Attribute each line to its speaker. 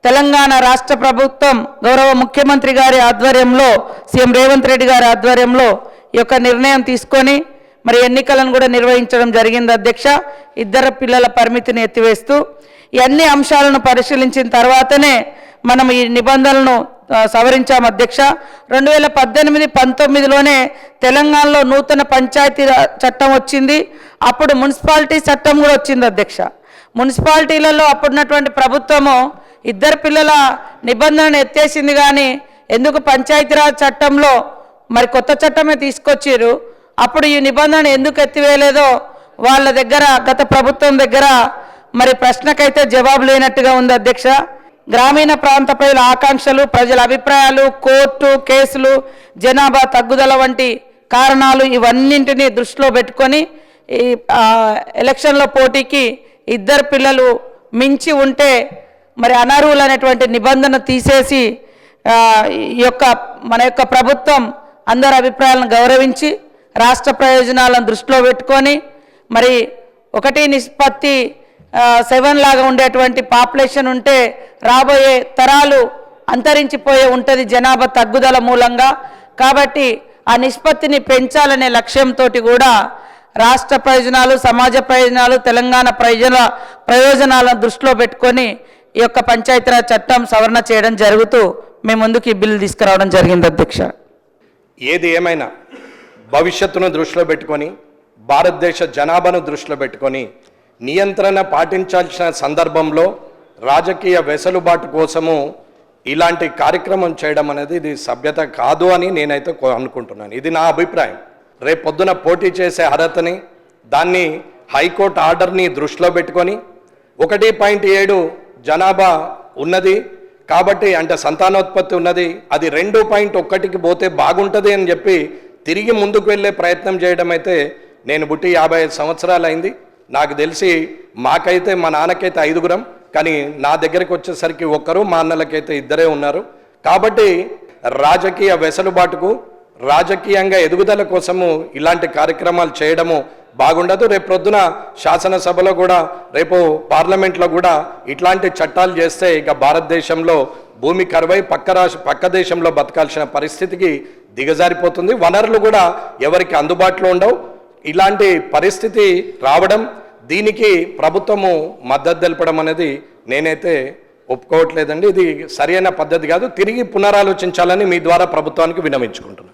Speaker 1: తెలంగాణ రాష్ట్ర ప్రభుత్వం గౌరవ ముఖ్యమంత్రి గారి ఆధ్వర్యంలో సీఎం రేవంత్ రెడ్డి గారి ఆధ్వర్యంలో ఈ యొక్క నిర్ణయం తీసుకొని మరి ఎన్నికలను కూడా నిర్వహించడం జరిగింది అధ్యక్ష. ఇద్దరు పిల్లల పరిమితిని ఎత్తివేస్తూ ఈ అన్ని అంశాలను పరిశీలించిన తర్వాతనే మనం ఈ నిబంధనలను సవరించాం అధ్యక్ష. 2018-19లోనే తెలంగాణలో నూతన పంచాయతీ చట్టం వచ్చింది. అప్పుడు మున్సిపాలిటీ చట్టం కూడా వచ్చింది అధ్యక్ష. మున్సిపాలిటీలలో అప్పుడున్నటువంటి ప్రభుత్వము ఇద్దరు పిల్లల నిబంధనను ఎత్తేసింది, కానీ ఎందుకు పంచాయతీరాజ్ చట్టంలో మరి కొత్త చట్టమే తీసుకొచ్చారు. అప్పుడు ఈ నిబంధన ఎందుకు ఎత్తివేయలేదో వాళ్ళ దగ్గర గత ప్రభుత్వం దగ్గర మరి ప్రశ్నకైతే జవాబు లేనట్టుగా ఉంది అధ్యక్ష. గ్రామీణ ప్రాంత ప్రజల ఆకాంక్షలు, ప్రజల అభిప్రాయాలు, కోర్టు కేసులు, జనాభా తగ్గుదల వంటి కారణాలు ఇవన్నింటినీ దృష్టిలో పెట్టుకొని ఈ ఎలక్షన్లో పోటీకి ఇద్దరు పిల్లలు మించి ఉంటే మరి అనర్హులనేటువంటి నిబంధన తీసేసి మన యొక్క ప్రభుత్వం అందరి అభిప్రాయాలను గౌరవించి రాష్ట్ర ప్రయోజనాలను దృష్టిలో పెట్టుకొని మరి 1:7 లాగా ఉండేటువంటి పాపులేషన్ ఉంటే రాబోయే తరాలు అంతరించిపోయే ఉంటుంది జనాభా తగ్గుదల మూలంగా. కాబట్టి ఆ నిష్పత్తిని పెంచాలనే లక్ష్యంతో కూడా రాష్ట్ర ప్రయోజనాలు, సమాజ ప్రయోజనాలు, తెలంగాణ ప్రయోజనాలను దృష్టిలో పెట్టుకొని ఈ యొక్క పంచాయతీరాజ్ చట్టం సవరణ చేయడం జరుగుతూ మేము ముందుకు ఈ బిల్లు తీసుకురావడం జరిగింది అధ్యక్ష.
Speaker 2: ఏది ఏమైనా భవిష్యత్తును దృష్టిలో పెట్టుకొని, భారతదేశ జనాభాను దృష్టిలో పెట్టుకొని నియంత్రణ పాటించాల్సిన సందర్భంలో రాజకీయ వెసులుబాటు కోసము ఇలాంటి కార్యక్రమం చేయడం అనేది ఇది సభ్యత కాదు అని నేనైతే అనుకుంటున్నాను. ఇది నా అభిప్రాయం. రేపు పొద్దున పోటీ చేసే అర్హతని, దాన్ని హైకోర్టు ఆర్డర్ని దృష్టిలో పెట్టుకొని 1.7 జనాభా ఉన్నది కాబట్టి, అంటే సంతానోత్పత్తి ఉన్నది, అది 2.1కి పోతే బాగుంటుంది అని చెప్పి తిరిగి ముందుకు వెళ్ళే ప్రయత్నం చేయడం అయితే, నేను పుట్టి 55 సంవత్సరాలు అయింది. నాకు తెలిసి మాకైతే మా నాన్నకైతే 5గురం, కానీ నా దగ్గరికి వచ్చేసరికి ఒక్కరు, మా అన్నలకైతే 2 ఉన్నారు. కాబట్టి రాజకీయ వెసులుబాటుకు, రాజకీయంగా ఎదుగుదల కోసము ఇలాంటి కార్యక్రమాలు చేయడము బాగుండదు. రేపు ప్రొద్దున శాసనసభలో కూడా, రేపు పార్లమెంట్లో కూడా ఇట్లాంటి చట్టాలు చేస్తే ఇక భారతదేశంలో భూమి కరువై పక్క దేశంలో బతకాల్సిన పరిస్థితికి దిగజారిపోతుంది. వనరులు కూడా ఎవరికి అందుబాటులో ఉండవు. ఇలాంటి పరిస్థితి రావడం, దీనికి ప్రభుత్వము మద్దతు తెలపడం అనేది నేనైతే ఒప్పుకోవట్లేదండి. ఇది సరైన పద్ధతి కాదు. తిరిగి పునరాలోచించాలని మీ ద్వారా ప్రభుత్వానికి విన్నవించుకుంటున్నాను.